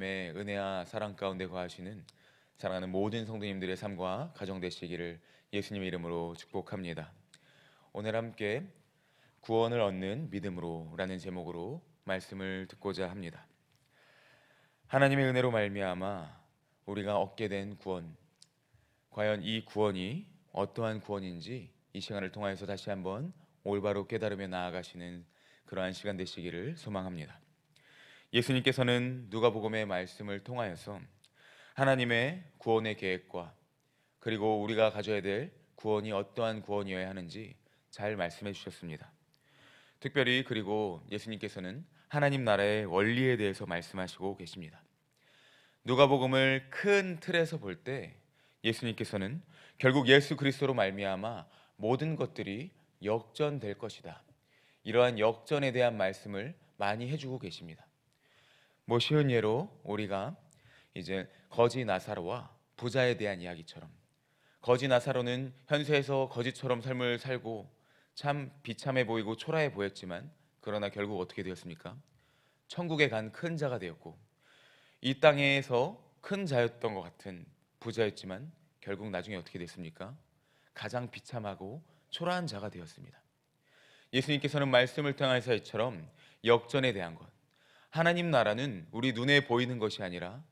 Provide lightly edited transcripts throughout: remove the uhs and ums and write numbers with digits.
하나님의 은혜와 사랑 가운데 거하시는 사랑하는 모든 성도님들의 삶과 가정 되시기를 예수님의 이름으로 축복합니다. 오늘 함께 구원을 얻는 믿음으로라는 제목으로 말씀을 듣고자 합니다. 하나님의 은혜로 말미암아 우리가 얻게 된 구원, 과연 이 구원이 어떠한 구원인지 이 시간을 통하여서 다시 한번 올바로 깨달으며 나아가시는 그러한 시간 되시기를 소망합니다. 예수님께서는 누가복음의 말씀을 통하여서 하나님의 구원의 계획과 그리고 우리가 가져야 될 구원이 어떠한 구원이어야 하는지 잘 말씀해 주셨습니다. 특별히 그리고 예수님께서는 하나님 나라의 원리에 대해서 말씀하시고 계십니다. 누가복음을 큰 틀에서 볼 때 예수님께서는 결국 예수 그리스도로 말미암아 모든 것들이 역전될 것이다, 이러한 역전에 대한 말씀을 많이 해주고 계십니다. 쉬운 예로 우리가 이제 거지 나사로와 부자에 대한 이야기처럼, 거지 나사로는 현세에서 거지처럼 삶을 살고 참 비참해 보이고 초라해 보였지만 그러나 결국 어떻게 되었습니까? 천국에 간 큰 자가 되었고, 이 땅에서 큰 자였던 것 같은 부자였지만 결국 나중에 어떻게 됐습니까? 가장 비참하고 초라한 자가 되었습니다. 예수님께서는 말씀을 통해서 이처럼 역전에 대한 것, 하나님 나라는 우리 눈에 보이는 것이 아니라,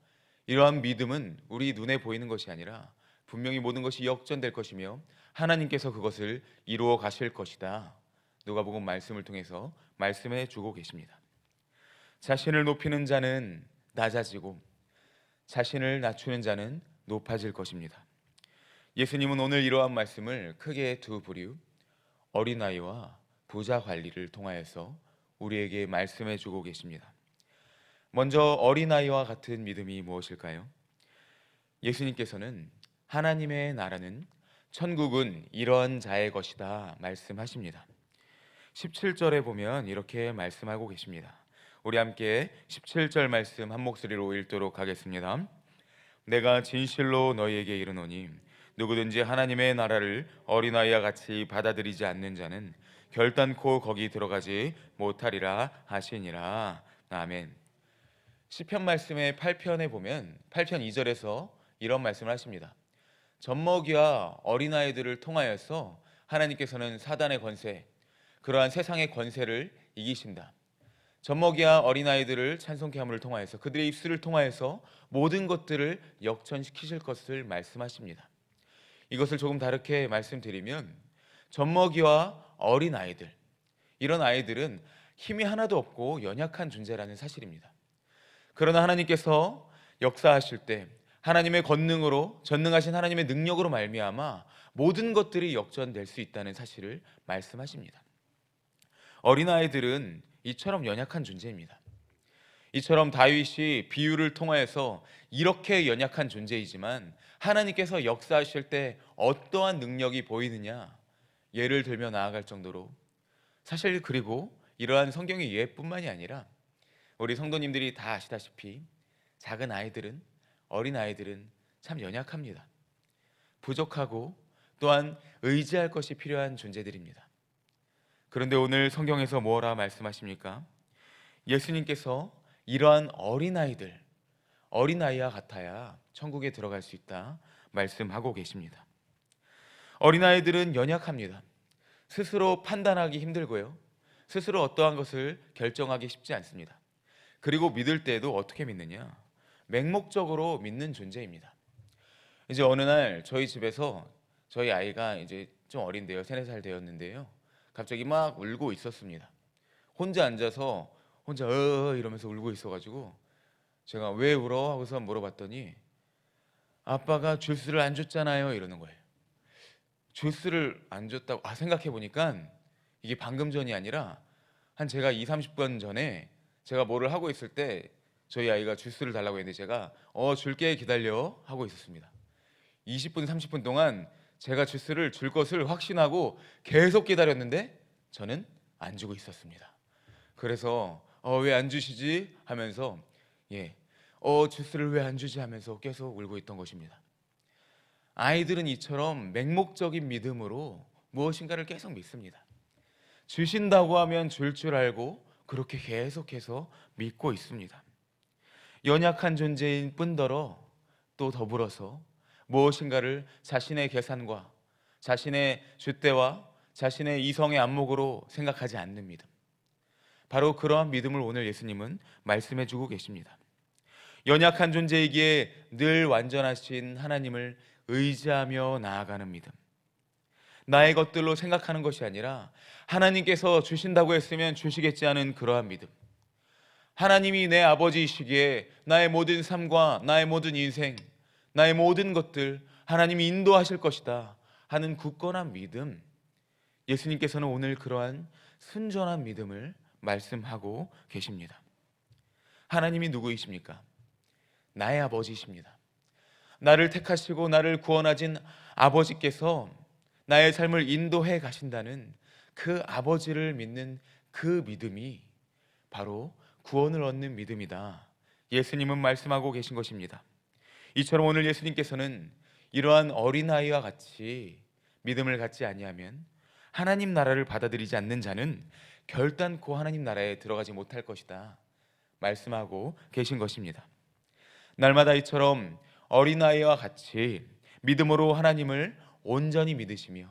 이러한 믿음은 우리 눈에 보이는 것이 아니라 분명히 모든 것이 역전될 것이며 하나님께서 그것을 이루어 가실 것이다, 누가복음 말씀을 통해서 말씀해 주고 계십니다. 자신을 높이는 자는 낮아지고 자신을 낮추는 자는 높아질 것입니다. 예수님은 오늘 이러한 말씀을 크게 두 부류, 어린아이와 부자 관리를 통하여서 우리에게 말씀해 주고 계십니다. 먼저 어린아이와 같은 믿음이 무엇일까요? 예수님께서는 하나님의 나라는, 천국은 이런 자의 것이다 말씀하십니다. 17절에 보면 이렇게 말씀하고 계십니다. 우리 함께 17절 말씀 한 목소리로 읽도록 하겠습니다. 내가 진실로 너희에게 이르노니 누구든지 하나님의 나라를 어린아이와 같이 받아들이지 않는 자는 결단코 거기 들어가지 못하리라 하시니라. 아멘. 시편 말씀의 8편에 보면 8편 2절에서 이런 말씀을 하십니다. 젖먹이와 어린아이들을 통하여서 하나님께서는 사단의 권세, 그러한 세상의 권세를 이기신다. 젖먹이와 어린아이들을 찬송케 함을 통하여서, 그들의 입술을 통하여서 모든 것들을 역전시키실 것을 말씀하십니다. 이것을 조금 다르게 말씀드리면, 젖먹이와 어린아이들, 이런 아이들은 힘이 하나도 없고 연약한 존재라는 사실입니다. 그러나 하나님께서 역사하실 때 하나님의 권능으로, 전능하신 하나님의 능력으로 말미암아 모든 것들이 역전될 수 있다는 사실을 말씀하십니다. 어린아이들은 이처럼 연약한 존재입니다. 이처럼 다윗이 비유를 통하여서 이렇게 연약한 존재이지만 하나님께서 역사하실 때 어떠한 능력이 보이느냐, 예를 들며 나아갈 정도로, 사실 그리고 이러한 성경의 예뿐만이 아니라 우리 성도님들이 다 아시다시피 작은 아이들은, 어린 아이들은 참 연약합니다. 부족하고 또한 의지할 것이 필요한 존재들입니다. 그런데 오늘 성경에서 뭐라 말씀하십니까? 예수님께서 이러한 어린아이들, 어린아이와 같아야 천국에 들어갈 수 있다 말씀하고 계십니다. 어린아이들은 연약합니다. 스스로 판단하기 힘들고요, 스스로 어떠한 것을 결정하기 쉽지 않습니다. 그리고 믿을 때에도 어떻게 믿느냐? 맹목적으로 믿는 존재입니다. 이제 어느 날 저희 집에서 저희 아이가 이제 좀 어린데요, 3, 4살 되었는데요, 갑자기 막 울고 있었습니다. 혼자 앉아서 혼자 이러면서 울고 있어가지고 제가 왜 울어? 하고서 물어봤더니 아빠가 주스를 안 줬잖아요, 이러는 거예요. 주스를 안 줬다고, 생각해 보니까 이게 방금 전이 아니라 한 제가 2, 30분 전에 제가 뭐를 하고 있을 때 저희 아이가 주스를 달라고 했는데 제가 줄게 기다려 하고 있었습니다. 20분, 30분 동안 제가 주스를 줄 것을 확신하고 계속 기다렸는데 저는 안 주고 있었습니다. 그래서 왜 안 주시지 하면서 주스를 왜 안 주지 하면서 계속 울고 있던 것입니다. 아이들은 이처럼 맹목적인 믿음으로 무엇인가를 계속 믿습니다. 주신다고 하면 줄 알고 그렇게 계속해서 믿고 있습니다. 연약한 존재인 뿐더러 또 더불어서 무엇인가를 자신의 계산과 자신의 줏대와 자신의 이성의 안목으로 생각하지 않는 믿음, 바로 그러한 믿음을 오늘 예수님은 말씀해 주고 계십니다. 연약한 존재이기에 늘 완전하신 하나님을 의지하며 나아가는 믿음, 나의 것들로 생각하는 것이 아니라 하나님께서 주신다고 했으면 주시겠지 하는 그러한 믿음, 하나님이 내 아버지이시기에 나의 모든 삶과 나의 모든 인생, 나의 모든 것들 하나님이 인도하실 것이다 하는 굳건한 믿음, 예수님께서는 오늘 그러한 순전한 믿음을 말씀하고 계십니다. 하나님이 누구이십니까? 나의 아버지이십니다. 나를 택하시고 나를 구원하신 아버지께서 나의 삶을 인도해 가신다는 그 아버지를 믿는 그 믿음이 바로 구원을 얻는 믿음이다, 예수님은 말씀하고 계신 것입니다. 이처럼 오늘 예수님께서는 이러한 어린아이와 같이 믿음을 갖지 아니하면 하나님 나라를 받아들이지 않는 자는 결단코 하나님 나라에 들어가지 못할 것이다 말씀하고 계신 것입니다. 날마다 이처럼 어린아이와 같이 믿음으로 하나님을 온전히 믿으시며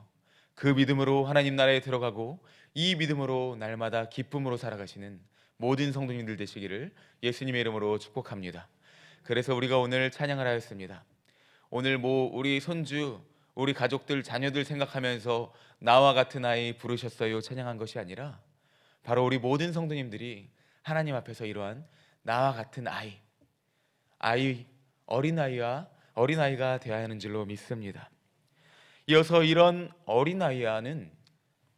그 믿음으로 하나님 나라에 들어가고 이 믿음으로 날마다 기쁨으로 살아가시는 모든 성도님들 되시기를 예수님의 이름으로 축복합니다. 그래서 우리가 오늘 찬양을 하였습니다. 오늘 우리 손주, 우리 가족들, 자녀들 생각하면서 나와 같은 아이 부르셨어요 찬양한 것이 아니라 바로 우리 모든 성도님들이 하나님 앞에서 이러한 나와 같은 어린아이가 되어야 하는 줄로 믿습니다. 이어서 이런 어린아이와는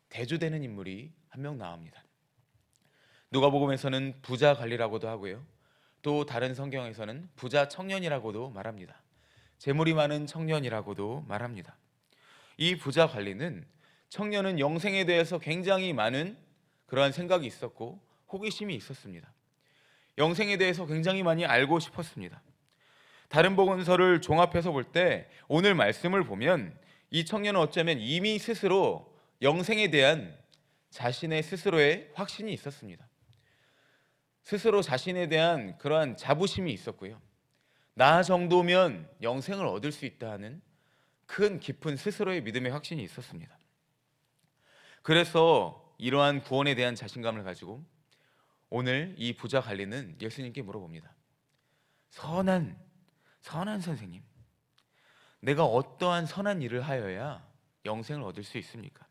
대조되는 인물이 한 명 나옵니다. 누가복음에서는 부자 관리라고도 하고요, 또 다른 성경에서는 부자 청년이라고도 말합니다. 재물이 많은 청년이라고도 말합니다. 이 부자 관리는 청년은 영생에 대해서 굉장히 많은 그러한 생각이 있었고 호기심이 있었습니다. 영생에 대해서 굉장히 많이 알고 싶었습니다. 다른 복음서를 종합해서 볼 때 오늘 말씀을 보면 이 청년은 어쩌면 이미 스스로 영생에 대한 자신의 스스로의 확신이 있었습니다. 스스로 자신에 대한 그러한 자부심이 있었고요, 나 정도면 영생을 얻을 수 있다 하는 큰 깊은 스스로의 믿음의 확신이 있었습니다. 그래서 이러한 구원에 대한 자신감을 가지고 오늘 이 부자 관리는 예수님께 물어봅니다. 선한 선생님, 내가 어떠한 선한 일을 하여야 영생을 얻을 수 있습니까?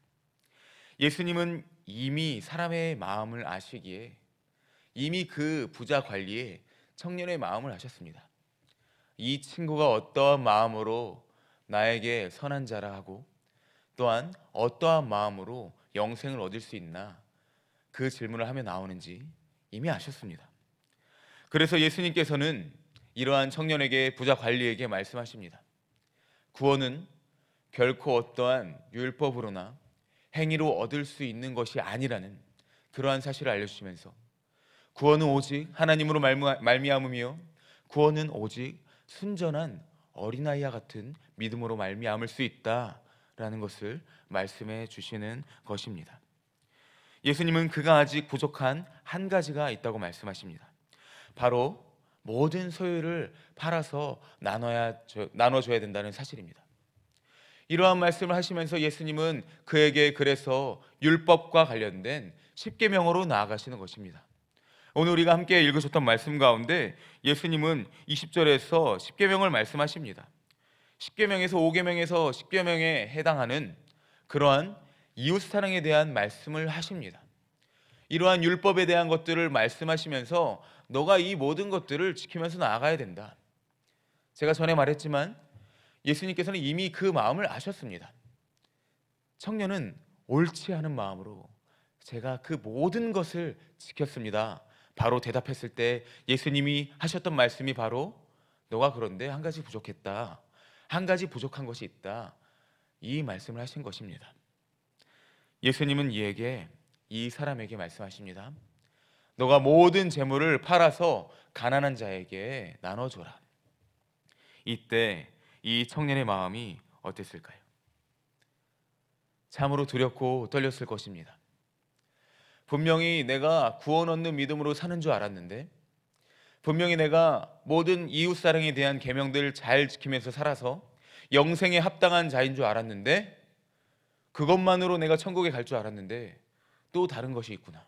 예수님은 이미 사람의 마음을 아시기에 이미 그 부자 관리의 청년의 마음을 아셨습니다. 이 친구가 어떠한 마음으로 나에게 선한 자라 하고 또한 어떠한 마음으로 영생을 얻을 수 있나, 그 질문을 하며 나오는지 이미 아셨습니다. 그래서 예수님께서는 이러한 청년에게, 부자 관리에게 말씀하십니다. 구원은 결코 어떠한 율법으로나 행위로 얻을 수 있는 것이 아니라는 그러한 사실을 알려주시면서 구원은 오직 하나님으로 말미암으며 구원은 오직 순전한 어린아이와 같은 믿음으로 말미암을 수 있다라는 것을 말씀해 주시는 것입니다. 예수님은 그가 아직 부족한 한 가지가 있다고 말씀하십니다. 바로 모든 소유를 팔아서 나눠줘야 된다는 사실입니다. 이러한 말씀을 하시면서 예수님은 그에게 그래서 율법과 관련된 십계명으로 나아가시는 것입니다. 오늘 우리가 함께 읽으셨던 말씀 가운데 예수님은 20절에서 십계명을 말씀하십니다. 십계명에서 5계명에서 10계명에 해당하는 그러한 이웃 사랑에 대한 말씀을 하십니다. 이러한 율법에 대한 것들을 말씀하시면서 너가 이 모든 것들을 지키면서 나아가야 된다. 제가 전에 말했지만 예수님께서는 이미 그 마음을 아셨습니다. 청년은 옳지 않은 마음으로 제가 그 모든 것을 지켰습니다 바로 대답했을 때 예수님이 하셨던 말씀이 바로 너가 그런데 한 가지 부족했다, 한 가지 부족한 것이 있다, 이 말씀을 하신 것입니다. 예수님은 이 사람에게 말씀하십니다. 너가 모든 재물을 팔아서 가난한 자에게 나눠줘라. 이때 이 청년의 마음이 어땠을까요? 참으로 두렵고 떨렸을 것입니다. 분명히 내가 구원 얻는 믿음으로 사는 줄 알았는데 분명히 내가 모든 이웃사랑에 대한 계명들을 잘 지키면서 살아서 영생에 합당한 자인 줄 알았는데, 그것만으로 내가 천국에 갈 줄 알았는데 또 다른 것이 있구나.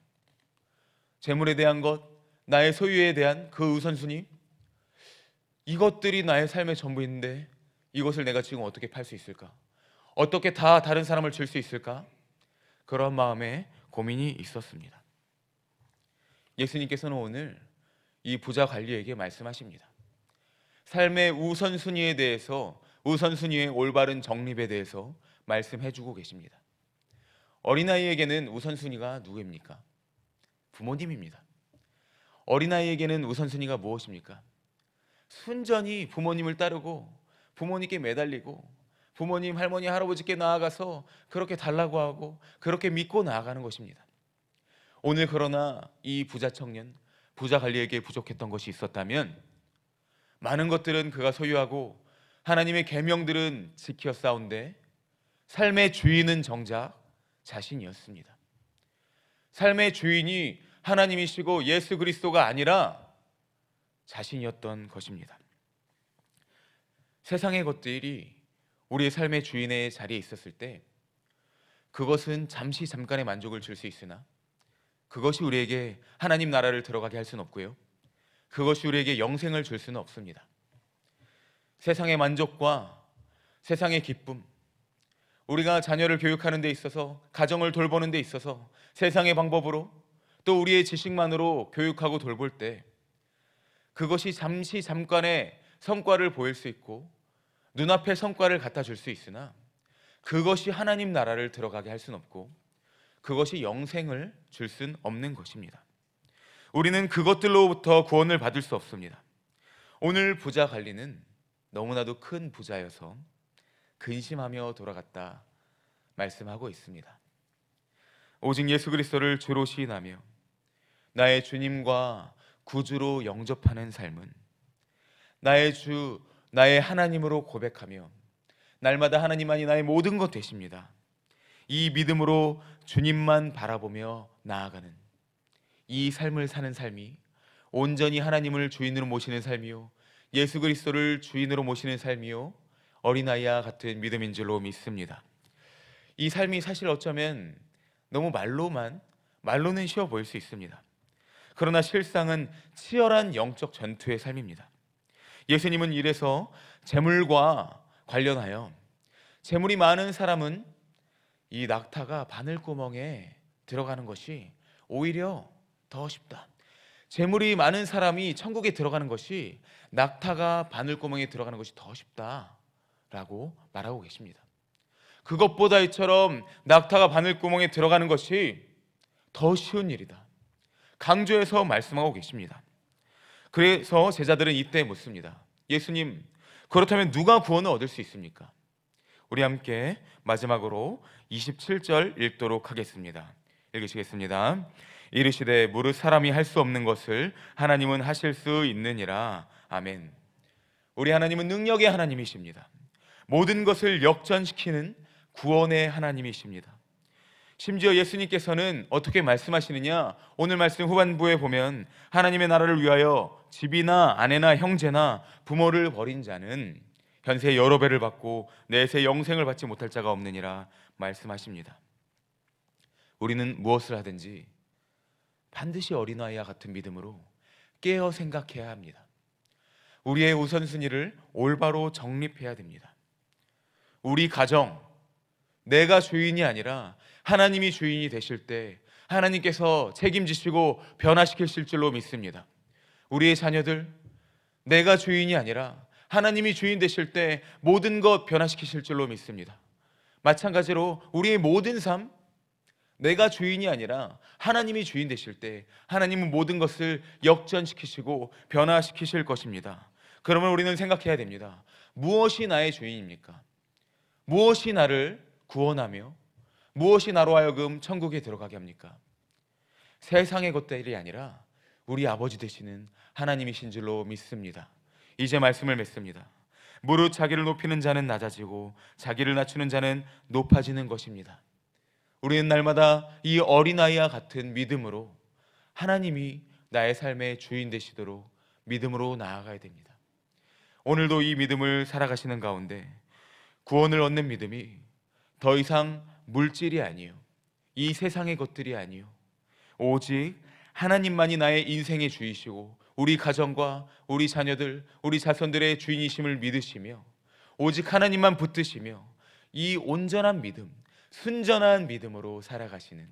재물에 대한 것, 나의 소유에 대한 그 우선순위, 이것들이 나의 삶의 전부인데 이것을 내가 지금 어떻게 팔 수 있을까? 어떻게 다 다른 사람을 줄 수 있을까? 그런 마음에 고민이 있었습니다. 예수님께서는 오늘 이 부자 관리에게 말씀하십니다. 삶의 우선순위에 대해서, 우선순위의 올바른 정립에 대해서 말씀해주고 계십니다. 어린아이에게는 우선순위가 누구입니까? 부모님입니다. 어린아이에게는 우선순위가 무엇입니까? 순전히 부모님을 따르고 부모님께 매달리고 부모님, 할머니, 할아버지께 나아가서 그렇게 달라고 하고 그렇게 믿고 나아가는 것입니다. 오늘 그러나 이 부자 청년, 부자 관리에게 부족했던 것이 있었다면, 많은 것들은 그가 소유하고 하나님의 계명들은 지켜 싸운데 삶의 주인은 정작 자신이었습니다. 삶의 주인이 하나님이시고 예수 그리스도가 아니라 자신이었던 것입니다. 세상의 것들이 우리의 삶의 주인의 자리에 있었을 때 그것은 잠시 잠깐의 만족을 줄 수 있으나 그것이 우리에게 하나님 나라를 들어가게 할 수는 없고요, 그것이 우리에게 영생을 줄 수는 없습니다. 세상의 만족과 세상의 기쁨, 우리가 자녀를 교육하는 데 있어서, 가정을 돌보는 데 있어서 세상의 방법으로 또 우리의 지식만으로 교육하고 돌볼 때 그것이 잠시 잠깐의 성과를 보일 수 있고 눈앞의 성과를 갖다 줄 수 있으나 그것이 하나님 나라를 들어가게 할 수는 없고 그것이 영생을 줄 수는 없는 것입니다. 우리는 그것들로부터 구원을 받을 수 없습니다. 오늘 부자 관리는 너무나도 큰 부자여서 근심하며 돌아갔다 말씀하고 있습니다. 오직 예수 그리스도를 주로 시인하며 나의 주님과 구주로 영접하는 삶은 나의 주, 나의 하나님으로 고백하며 날마다 하나님만이 나의 모든 것 되십니다. 이 믿음으로 주님만 바라보며 나아가는 이 삶을 사는 삶이 온전히 하나님을 주인으로 모시는 삶이요, 예수 그리스도를 주인으로 모시는 삶이요, 어린아이와 같은 믿음인 줄로 믿습니다. 이 삶이 사실 어쩌면 너무 말로는 쉬워 보일 수 있습니다. 그러나 실상은 치열한 영적 전투의 삶입니다. 예수님은 이래서 재물과 관련하여 재물이 많은 사람은 이 낙타가 바늘구멍에 들어가는 것이 오히려 더 쉽다. 재물이 많은 사람이 천국에 들어가는 것이 낙타가 바늘구멍에 들어가는 것이 더 쉽다라고 말하고 계십니다. 그것보다 이처럼 낙타가 바늘구멍에 들어가는 것이 더 쉬운 일이다, 강조해서 말씀하고 계십니다. 그래서 제자들은 이때 묻습니다. 예수님, 그렇다면 누가 구원을 얻을 수 있습니까? 우리 함께 마지막으로 27절 읽도록 하겠습니다. 읽으시겠습니다. 이르시되 무릇 사람이 할 수 없는 것을 하나님은 하실 수 있느니라. 아멘. 우리 하나님은 능력의 하나님이십니다. 모든 것을 역전시키는 구원의 하나님이십니다. 심지어 예수님께서는 어떻게 말씀하시느냐, 오늘 말씀 후반부에 보면 하나님의 나라를 위하여 집이나 아내나 형제나 부모를 버린 자는 현세 여러 배를 받고 내세 영생을 받지 못할 자가 없느니라 말씀하십니다. 우리는 무엇을 하든지 반드시 어린아이와 같은 믿음으로 깨어 생각해야 합니다. 우리의 우선순위를 올바로 정립해야 됩니다. 우리 가정, 내가 주인이 아니라 하나님이 주인이 되실 때 하나님께서 책임지시고 변화시키실 줄로 믿습니다. 우리의 자녀들, 내가 주인이 아니라 하나님이 주인 되실 때 모든 것 변화시키실 줄로 믿습니다. 마찬가지로 우리의 모든 삶, 내가 주인이 아니라 하나님이 주인 되실 때 하나님은 모든 것을 역전시키시고 변화시키실 것입니다. 그러면 우리는 생각해야 됩니다. 무엇이 나의 주인입니까? 무엇이 나를 구원하며 무엇이 나로 하여금 천국에 들어가게 합니까? 세상의 것들이 아니라 우리 아버지 되시는 하나님이신 줄로 믿습니다. 이제 말씀을 맺습니다. 무릇 자기를 높이는 자는 낮아지고 자기를 낮추는 자는 높아지는 것입니다. 우리는 날마다 이 어린아이와 같은 믿음으로 하나님이 나의 삶의 주인 되시도록 믿음으로 나아가야 됩니다. 오늘도 이 믿음을 살아가시는 가운데 구원을 얻는 믿음이 더 이상 물질이 아니요, 이 세상의 것들이 아니요, 오직 하나님만이 나의 인생의 주이시고 우리 가정과 우리 자녀들, 우리 자손들의 주인이심을 믿으시며 오직 하나님만 붙드시며 이 온전한 믿음, 순전한 믿음으로 살아가시는,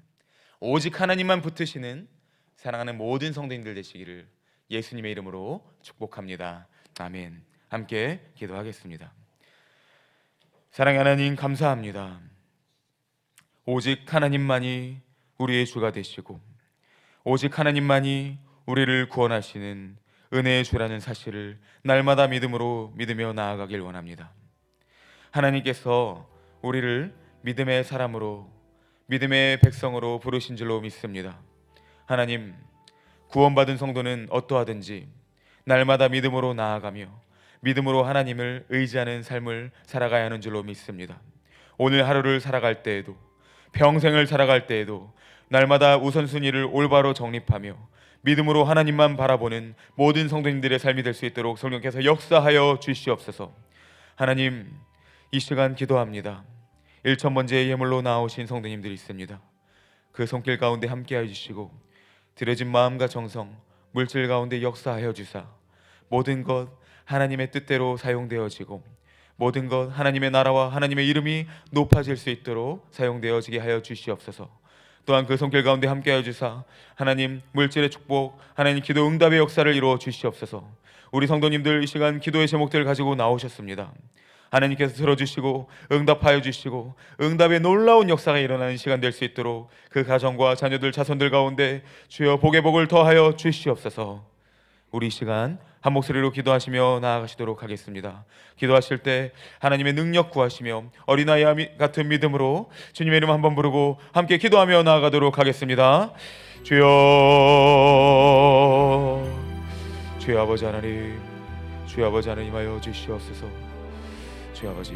오직 하나님만 붙드시는 사랑하는 모든 성도님들 되시기를 예수님의 이름으로 축복합니다. 아멘. 함께 기도하겠습니다. 사랑의 하나님, 감사합니다. 오직 하나님만이 우리의 주가 되시고 오직 하나님만이 우리를 구원하시는 은혜의 주라는 사실을 날마다 믿으며 나아가길 원합니다. 하나님께서 우리를 믿음의 사람으로, 믿음의 백성으로 부르신 줄로 믿습니다. 하나님, 구원받은 성도는 어떠하든지 날마다 믿음으로 나아가며 믿음으로 하나님을 의지하는 삶을 살아가야 하는 줄로 믿습니다. 오늘 하루를 살아갈 때에도, 평생을 살아갈 때에도 날마다 우선순위를 올바로 정립하며 믿음으로 하나님만 바라보는 모든 성도님들의 삶이 될 수 있도록 성령께서 역사하여 주시옵소서. 하나님, 이 시간 기도합니다. 1,000번째의 예물로 나오신 성도님들이 있습니다. 그 손길 가운데 함께하여 주시고 드려진 마음과 정성, 물질 가운데 역사하여 주사 모든 것 하나님의 뜻대로 사용되어지고 모든 것 하나님의 나라와 하나님의 이름이 높아질 수 있도록 사용되어지게 하여 주시옵소서. 또한 그 손길 가운데 함께하여 주사 하나님 물질의 축복, 하나님 기도 응답의 역사를 이루어 주시옵소서. 우리 성도님들 이 시간 기도의 제목들을 가지고 나오셨습니다. 하나님께서 들어주시고 응답하여 주시고 응답의 놀라운 역사가 일어나는 시간 될 수 있도록 그 가정과 자녀들, 자손들 가운데 주여 복의 복을 더하여 주시옵소서. 우리 이 시간 한 목소리로 기도하시며 나아가시도록 하겠습니다. 기도하실 때 하나님의 능력 구하시며 어린아이 같은 믿음으로 주님의 이름 한번 부르고 함께 기도하며 나아가도록 하겠습니다. 주여, 주여 아버지 하나님, 주여 아버지 하나님 하여 주시옵소서. 주여 아버지,